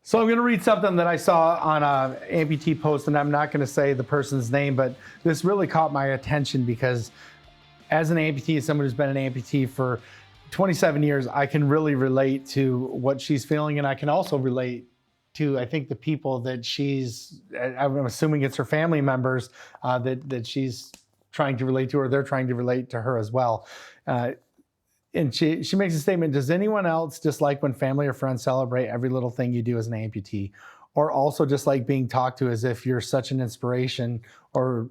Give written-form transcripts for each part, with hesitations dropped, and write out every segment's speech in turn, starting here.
So I'm going to read something that I saw on a amputee post, and I'm not going to say the person's name, but this really caught my attention because as an amputee, as someone who's been an amputee for 27 years, I can really relate to what she's feeling. And I can also relate to, I think, the people that I'm assuming it's her family members that she's trying to relate to, or they're trying to relate to her as well. And she makes a statement, does anyone else dislike when family or friends celebrate every little thing you do as an amputee? Or also dislike being talked to as if you're such an inspiration, or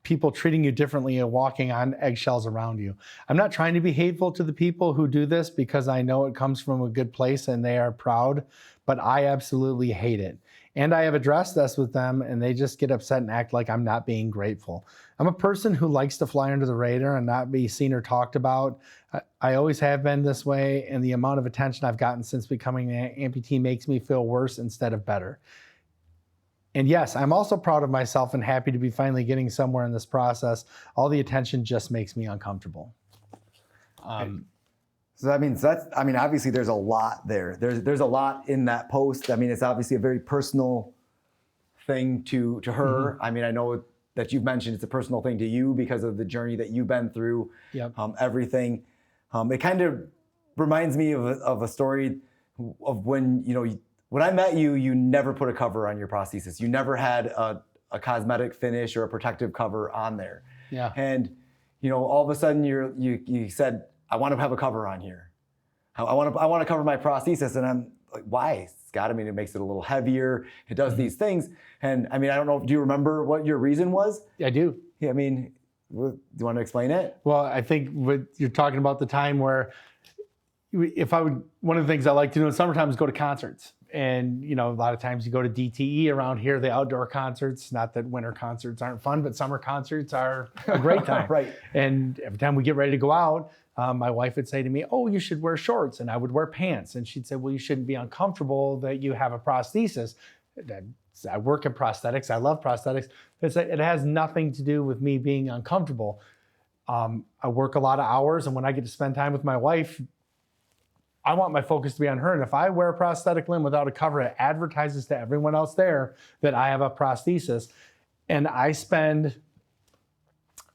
people treating you differently and walking on eggshells around you? I'm not trying to be hateful to the people who do this because I know it comes from a good place and they are proud, but I absolutely hate it. And I have addressed this with them and they just get upset and act like I'm not being grateful. I'm a person who likes to fly under the radar and not be seen or talked about. I always have been this way, and the amount of attention I've gotten since becoming an amputee makes me feel worse instead of better. And yes, I'm also proud of myself and happy to be finally getting somewhere in this process. All the attention just makes me uncomfortable. So that means obviously there's a lot there. There's a lot in that post. I mean, it's obviously a very personal thing to her. Mm-hmm. I mean, I know that you've mentioned it's a personal thing to you because of the journey that you've been through. Yep. Everything. It kind of reminds me of a story of when, when I met you, you never put a cover on your prosthesis. You never had a cosmetic finish or a protective cover on there. Yeah. And, all of a sudden you said, I want to have a cover on here. I want to cover my prosthesis. And I'm like, why, Scott? I mean, it makes it a little heavier. It does these things. And I mean, I don't know, do you remember what your reason was? I do. Yeah, I mean, do you want to explain it? Well, I think you're talking about the time where one of the things I like to do in summertime is go to concerts. And, a lot of times you go to DTE around here, the outdoor concerts, not that winter concerts aren't fun, but summer concerts are a great time. Right. And every time we get ready to go out, my wife would say to me, oh, you should wear shorts. And I would wear pants. And she'd say, well, you shouldn't be uncomfortable that you have a prosthesis. I work in prosthetics. I love prosthetics. It has nothing to do with me being uncomfortable. I work a lot of hours. And when I get to spend time with my wife, I want my focus to be on her. And if I wear a prosthetic limb without a cover, it advertises to everyone else there that I have a prosthesis. And I spend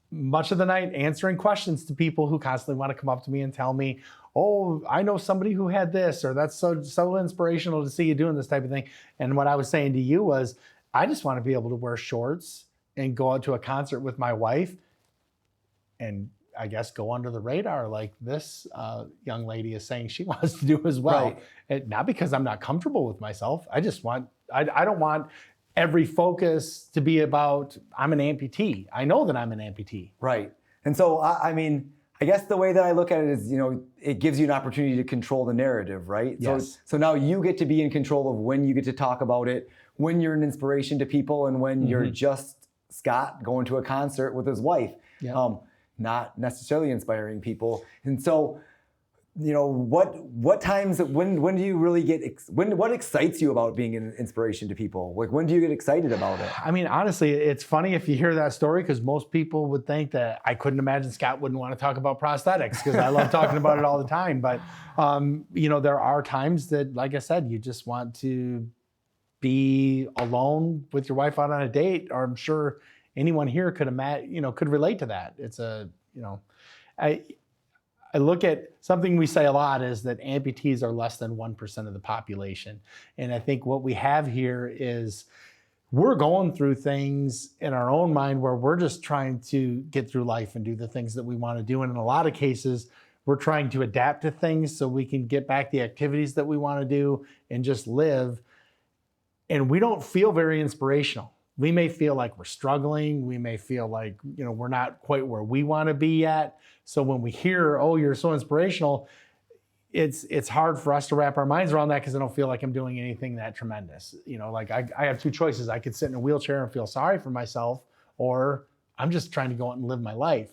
much of the night answering questions to people who constantly want to come up to me and tell me, oh, I know somebody who had this, or that's so inspirational to see you doing this type of thing. And what I was saying to you was, I just want to be able to wear shorts and go out to a concert with my wife and I guess go under the radar like this young lady is saying she wants to do as well. Right. And not because I'm not comfortable with myself. I don't want every focus to be about, I'm an amputee. I know that I'm an amputee. Right. And so, I mean, I guess the way that I look at it is, it gives you an opportunity to control the narrative, right? Yes. So now you get to be in control of when you get to talk about it, when you're an inspiration to people, and when you're just Scott going to a concert with his wife. Yeah. Not necessarily inspiring people. And so, what times, when do you really what excites you about being an inspiration to people? Like, when do you get excited about it? I mean, honestly, it's funny if you hear that story, because most people would think that I couldn't imagine Scott wouldn't want to talk about prosthetics, because I love talking about it all the time. But, there are times that, like I said, you just want to be alone with your wife out on a date, or I'm sure anyone here could relate to that. It's I look at something we say a lot is that amputees are less than 1% of the population. And I think what we have here is we're going through things in our own mind where we're just trying to get through life and do the things that we want to do. And in a lot of cases, we're trying to adapt to things so we can get back the activities that we want to do and just live. And we don't feel very inspirational. We may feel like we're struggling. We may feel like, we're not quite where we want to be yet. So when we hear, oh, you're so inspirational, it's hard for us to wrap our minds around that, because I don't feel like I'm doing anything that tremendous. I have two choices. I could sit in a wheelchair and feel sorry for myself, or I'm just trying to go out and live my life.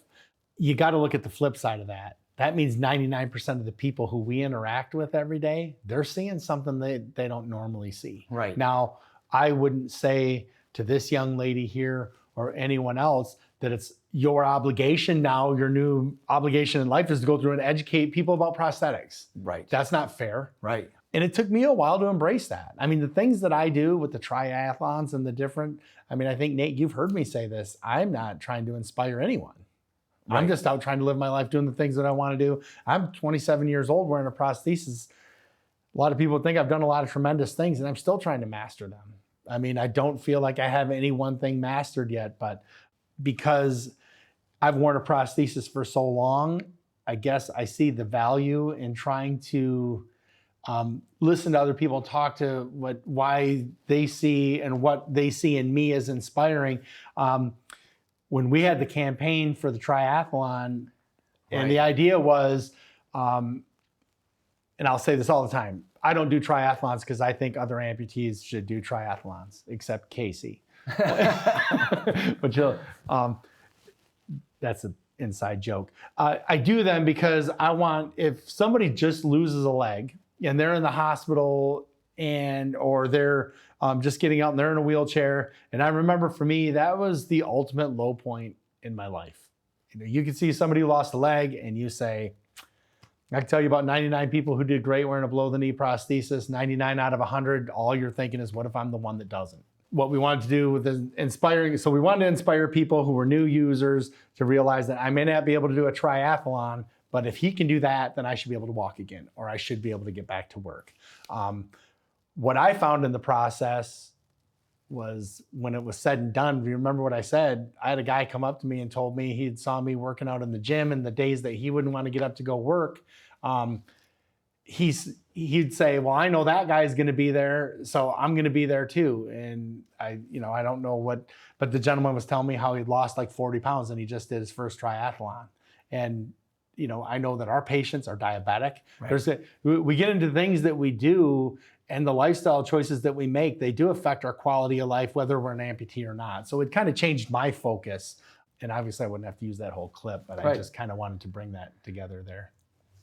You got to look at the flip side of that. That means 99% of the people who we interact with every day, they're seeing something they don't normally see. Right. Now, I wouldn't say to this young lady here or anyone else that it's your obligation now, your new obligation in life is to go through and educate people about prosthetics. Right. That's not fair. Right. And it took me a while to embrace that. I mean, the things that I do with the triathlons and the different, I mean, I think, Nate, you've heard me say this. I'm not trying to inspire anyone. Right. I'm just out trying to live my life doing the things that I want to do. I'm 27 years old wearing a prosthesis. A lot of people think I've done a lot of tremendous things, and I'm still trying to master them. I mean, I don't feel like I have any one thing mastered yet, but because I've worn a prosthesis for so long, I guess I see the value in trying to listen to other people talk to why they see and what they see in me as inspiring. When we had the campaign for the triathlon, and the idea was, and I'll say this all the time, I don't do triathlons because I think other amputees should do triathlons, except Casey. But that's an inside joke. I do them because I want, if somebody just loses a leg and they're in the hospital or they're just getting out and they're in a wheelchair. And I remember for me, that was the ultimate low point in my life. You can see somebody who lost a leg and you say, I can tell you about 99 people who did great wearing a below the knee prosthesis, 99 out of 100, all you're thinking is, what if I'm the one that doesn't? What we wanted to do with inspiring, so we wanted to inspire people who were new users to realize that I may not be able to do a triathlon, but if he can do that, then I should be able to walk again, or I should be able to get back to work. What I found in the process was when it was said and done, do you remember what I said? I had a guy come up to me and told me he'd saw me working out in the gym, and the days that he wouldn't want to get up to go work, he'd say, well, I know that guy's going to be there, so I'm going to be there too. And I don't know what, but the gentleman was telling me how he'd lost like 40 pounds and he just did his first triathlon. And I know that our patients are diabetic. Right. We get into things that we do, and the lifestyle choices that we make, they do affect our quality of life, whether we're an amputee or not. So it kind of changed my focus. And obviously I wouldn't have to use that whole clip, but I just kind of wanted to bring that together there.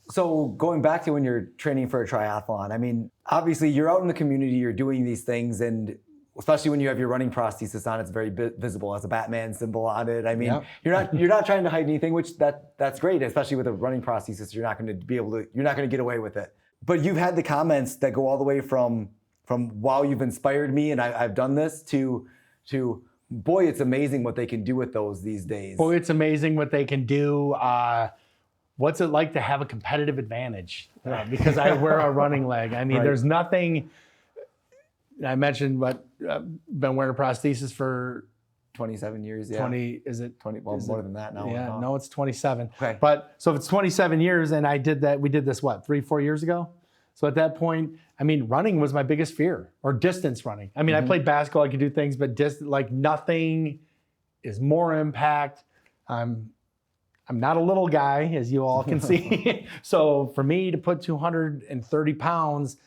So going back to when you're training for a triathlon, I mean, obviously you're out in the community, you're doing these things, and especially when you have your running prosthesis on, it's very visible as a Batman symbol on it. I mean, you're not trying to hide anything, which that's great, especially with a running prosthesis. You're not going to get away with it. But you've had the comments that go all the way from wow, you've inspired me and I've done this to boy, it's amazing what they can do with those these days. Boy, it's amazing what they can do. What's it like to have a competitive advantage? Because I wear a running leg. I mean, There's nothing. I mentioned been wearing a prosthesis for 27 years. Yeah. 20, is it 20? Well, more than that now. Yeah, no, it's 27. Okay. But so if it's 27 years, and we did this 3-4 years ago. So at that point, I mean, running was my biggest fear, or distance running. I mean, I played basketball, I could do things, but nothing is more impact. I'm not a little guy, as you all can see. So for me to put 230 pounds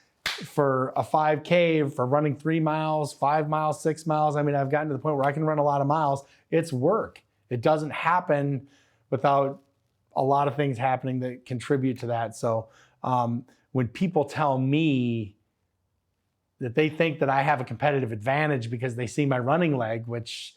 for a 5K, for running 3 miles, 5 miles, 6 miles, I mean, I've gotten to the point where I can run a lot of miles. It's work. It doesn't happen without a lot of things happening that contribute to that. So when people tell me that they think that I have a competitive advantage because they see my running leg, which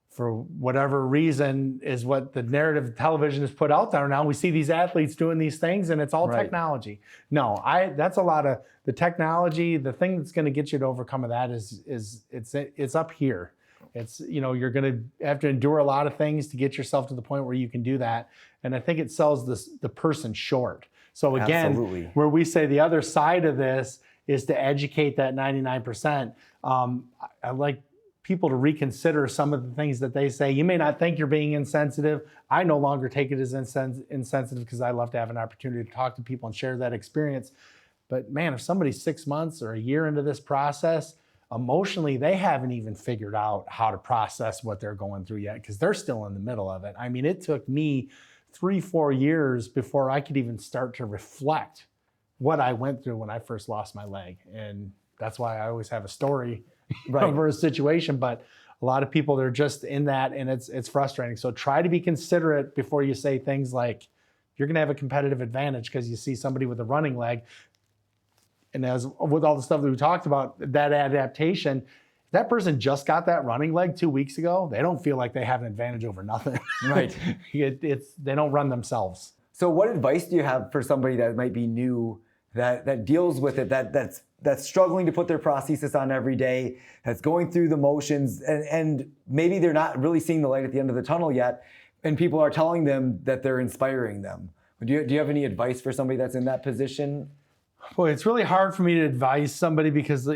for whatever reason is what the narrative television has put out there now. We see these athletes doing these things and it's all technology. No, that's a lot of the technology. The thing that's going to get you to overcome that is it's up here. It's, you're going to have to endure a lot of things to get yourself to the point where you can do that. And I think it sells the person short. So again, where we say the other side of this is to educate that 99%. I like people to reconsider some of the things that they say. You may not think you're being insensitive. I no longer take it as insensitive because I love to have an opportunity to talk to people and share that experience. But man, if somebody's 6 months or a year into this process, emotionally, they haven't even figured out how to process what they're going through yet because they're still in the middle of it. I mean, it took me 3-4 years before I could even start to reflect what I went through when I first lost my leg. And that's why I always have a story for a situation. But a lot of people, they're just in that, and it's frustrating. So try to be considerate before you say things like, you're gonna have a competitive advantage because you see somebody with a running leg. And as with all the stuff that we talked about, that adaptation, that person just got that running leg 2 weeks ago. They don't feel like they have an advantage over nothing. Right. They don't run themselves. So what advice do you have for somebody that might be new that deals with it, that's struggling to put their prosthesis on every day, that's going through the motions, and maybe they're not really seeing the light at the end of the tunnel yet, and people are telling them that they're inspiring them. Do you have any advice for somebody that's in that position? Boy, it's really hard for me to advise somebody because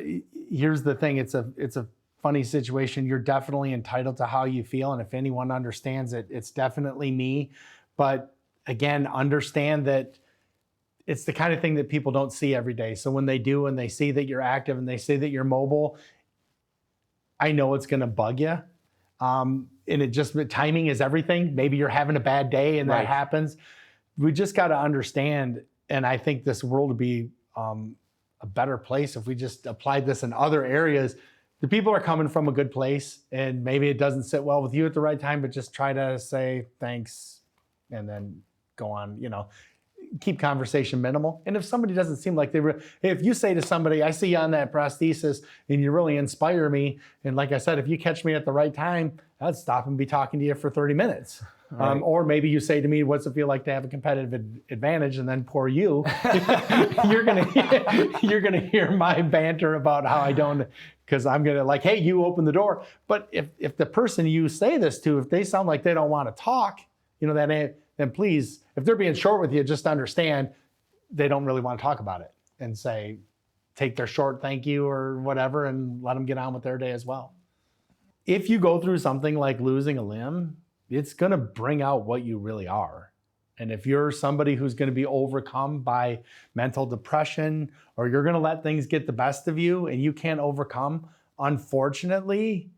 here's the thing, it's a funny situation. You're definitely entitled to how you feel, and if anyone understands it, it's definitely me. But again, understand that it's the kind of thing that people don't see every day. So when they do, and they see that you're active and they see that you're mobile, I know it's going to bug you. And timing is everything. Maybe you're having a bad day and that happens. We just got to understand, and I think this world would be a better place if we just applied this in other areas. The people are coming from a good place, and maybe it doesn't sit well with you at the right time, but just try to say thanks and then go on, keep conversation minimal. And if somebody doesn't seem like if you say to somebody, I see you on that prosthesis and you really inspire me. And like I said, if you catch me at the right time, I'd stop and be talking to you for 30 minutes. Right. Or maybe you say to me, what's it feel like to have a competitive advantage? And then poor you, you're gonna hear my banter about how I don't, because I'm gonna hey, you open the door. But if the person you say this to, if they sound like they don't want to talk, then please, if they're being short with you, just understand they don't really want to talk about it, and say, take their short thank you or whatever and let them get on with their day as well. If you go through something like losing a limb, it's going to bring out what you really are. And if you're somebody who's going to be overcome by mental depression, or you're going to let things get the best of you and you can't overcome, unfortunately,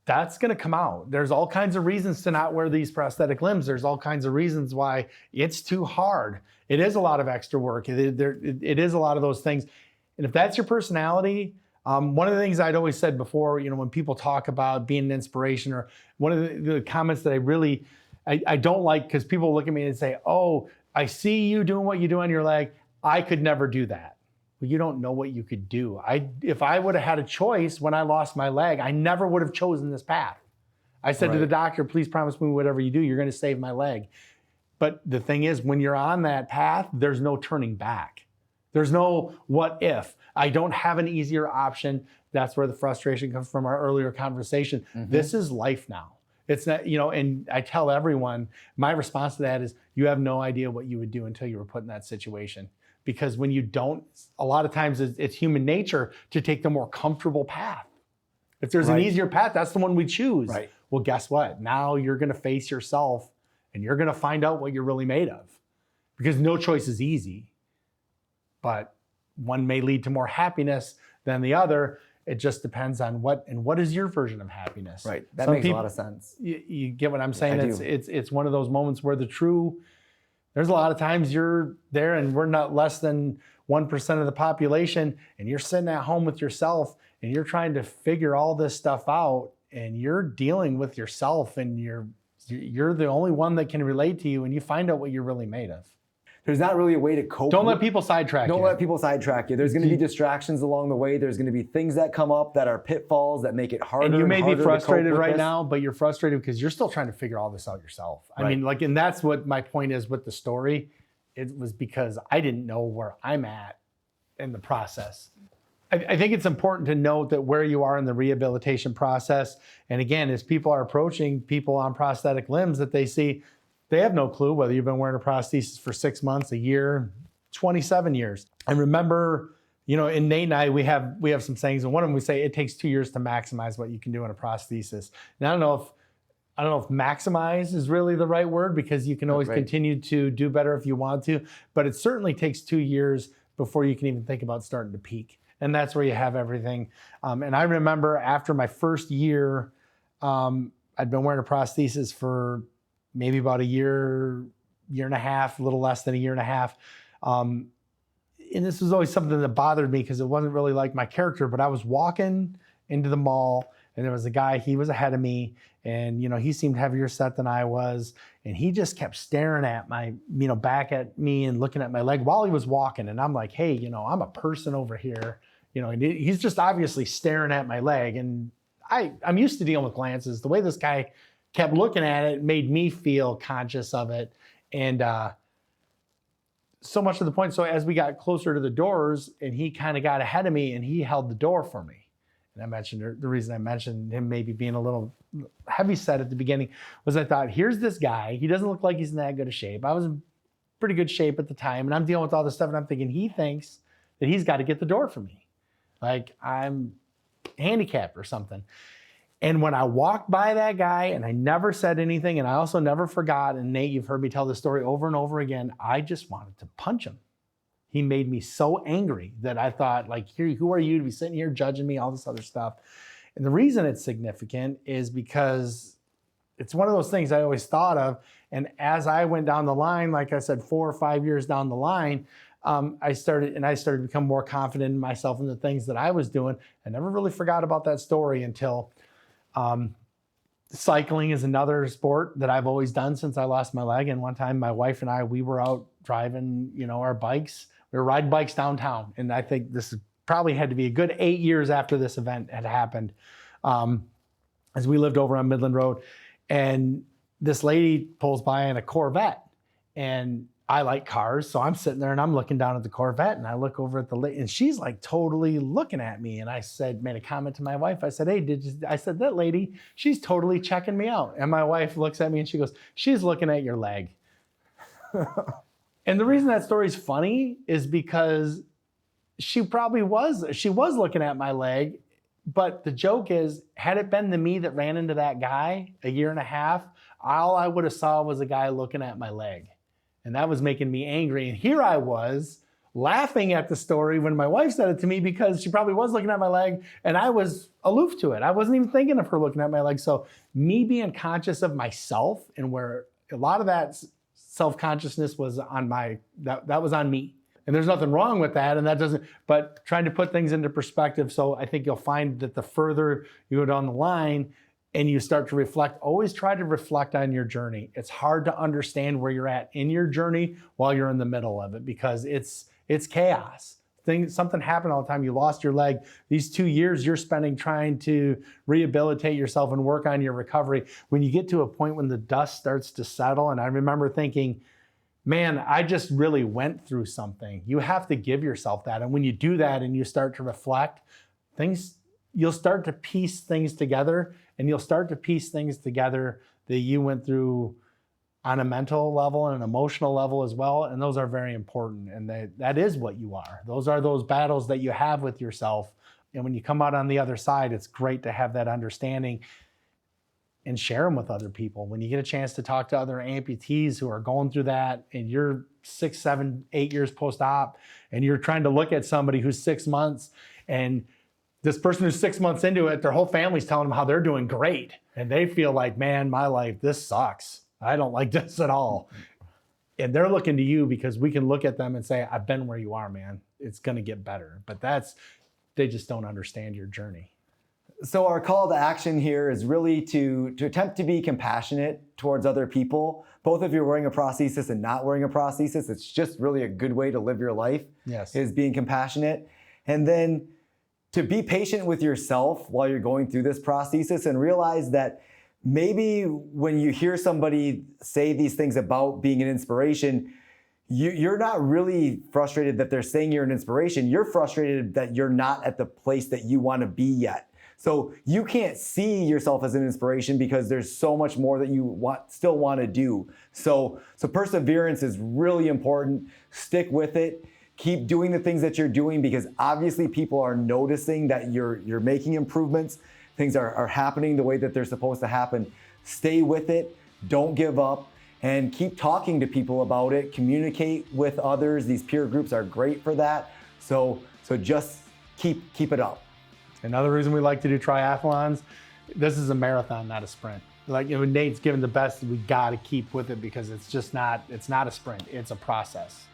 that's going to come out. There's all kinds of reasons to not wear these prosthetic limbs. There's all kinds of reasons why it's too hard. It is a lot of extra work. It is a lot of those things. And if that's your personality, one of the things I'd always said before, when people talk about being an inspiration, or one of the comments that I don't like, because people look at me and say, oh, I see you doing what you do on your leg. I could never do that. Well, you don't know what you could do. If I would have had a choice when I lost my leg, I never would have chosen this path. I said to the doctor, please promise me whatever you do, you're going to save my leg. But the thing is, when you're on that path, there's no turning back. There's no what if. I don't have an easier option. That's where the frustration comes from our earlier conversation. Mm-hmm. This is life now. It's not, and I tell everyone, my response to that is, you have no idea what you would do until you were put in that situation. Because when you don't, a lot of times it's human nature to take the more comfortable path. If there's an easier path, that's the one we choose. Right. Well, guess what? Now you're going to face yourself, and you're going to find out what you're really made of. Because no choice is easy, but one may lead to more happiness than the other. It just depends on what is your version of happiness. Right. That makes a lot of sense. You get what I'm saying? It's one of those moments where there's a lot of times you're there, and we're not less than 1% of the population, and you're sitting at home with yourself, and you're trying to figure all this stuff out, and you're dealing with yourself, and you're the only one that can relate to you, and you find out what you're really made of. There's not really a way to cope. Don't let people sidetrack you. Don't let people sidetrack you. There's going to be distractions along the way. There's going to be things that come up that are pitfalls that make it harder. And you may be frustrated right now, but you're frustrated because you're still trying to figure all this out yourself. I mean, and that's what my point is with the story. It was because I didn't know where I'm at in the process. I think it's important to note that where you are in the rehabilitation process, and again, as people are approaching people on prosthetic limbs, that they have no clue whether you've been wearing a prosthesis for 6 months, a year, 27 years. And remember, in Nate and I, we have some sayings, and one of them we say it takes 2 years to maximize what you can do in a prosthesis. And I don't know if maximize is really the right word, because you can always continue to do better if you want to, but it certainly takes 2 years before you can even think about starting to peak. And that's where you have everything. And I remember after my first year, I'd been wearing a prosthesis for maybe about a year and a half, a little less than a year and a half. And this was always something that bothered me because it wasn't really like my character, but I was walking into the mall, and there was a guy, he was ahead of me, and he seemed heavier set than I was. And he just kept staring at back at me and looking at my leg while he was walking. And I'm like, hey, I'm a person over here, and he's just obviously staring at my leg. And I'm used to dealing with glances. The way this guy kept looking at it made me feel conscious of it. And so much to the point. So as we got closer to the doors and he kind of got ahead of me and he held the door for me. And I mentioned, the reason I mentioned him maybe being a little heavy set at the beginning was I thought, here's this guy. He doesn't look like he's in that good a shape. I was in pretty good shape at the time and I'm dealing with all this stuff and I'm thinking he thinks that he's got to get the door for me. Like I'm handicapped or something. And when I walked by that guy and I never said anything and I also never forgot, and Nate, you've heard me tell this story over and over again, I just wanted to punch him. He made me so angry that I thought, like, here, who are you to be sitting here judging me, all this other stuff. And the reason it's significant is because it's one of those things I always thought of. And as I went down the line, like I said, 4 or 5 years down the line, I started to become more confident in myself and the things that I was doing. I never really forgot about that story until cycling is another sport that I've always done since I lost my leg. And one time my wife and I, we were out driving, our bikes. We were riding bikes downtown. And I think this probably had to be a good 8 years after this event had happened, as we lived over on Midland Road. And this lady pulls by in a Corvette. And I like cars, so I'm sitting there and I'm looking down at the Corvette and I look over at the lady and she's like totally looking at me. And I made a comment to my wife. I said, hey, that lady, she's totally checking me out. And my wife looks at me and she goes, she's looking at your leg. And the reason that story's funny is because she was looking at my leg. But the joke is, had it been the me that ran into that guy a year and a half, all I would have saw was a guy looking at my leg. And that was making me angry. And here I was laughing at the story when my wife said it to me because she probably was looking at my leg and I was aloof to it. I wasn't even thinking of her looking at my leg. So me being conscious of myself and where a lot of that self-consciousness was that was on me. And there's nothing wrong with that. And but trying to put things into perspective. So I think you'll find that the further you go down the line, and you start to reflect, always try to reflect on your journey. It's hard to understand where you're at in your journey while you're in the middle of it because it's chaos. Something happened all the time. You lost your leg. These 2 years you're spending trying to rehabilitate yourself and work on your recovery. When you get to a point when the dust starts to settle, and I remember thinking, man, I just really went through something. You have to give yourself that. And when you do that and you start to reflect, you'll start to piece things together. And you'll start to piece things together that you went through on a mental level and an emotional level as well. And those are very important. And that is what you are. Those are those battles that you have with yourself. And when you come out on the other side, it's great to have that understanding and share them with other people. When you get a chance to talk to other amputees who are going through that and you're 6, 7, 8 years post-op and you're trying to look at somebody who's 6 months and this person who's 6 months into it, their whole family's telling them how they're doing great. And they feel like, man, my life, this sucks. I don't like this at all. And they're looking to you because we can look at them and say, I've been where you are, man. It's going to get better. But they just don't understand your journey. So our call to action here is really to attempt to be compassionate towards other people. Both if you're wearing a prosthesis and not wearing a prosthesis, it's just really a good way to live your life. Yes. Is being compassionate. And then to be patient with yourself while you're going through this prosthesis and realize that maybe when you hear somebody say these things about being an inspiration, you're not really frustrated that they're saying you're an inspiration. You're frustrated that you're not at the place that you want to be yet. So you can't see yourself as an inspiration because there's so much more that you still want to do. So perseverance is really important. Stick with it. Keep doing the things that you're doing because obviously people are noticing that you're making improvements. Things are happening the way that they're supposed to happen. Stay with it. Don't give up. And keep talking to people about it. Communicate with others. These peer groups are great for that. So just keep it up. Another reason we like to do triathlons, this is a marathon, not a sprint. Like when Nate's giving the best, we got to keep with it because it's not a sprint. It's a process.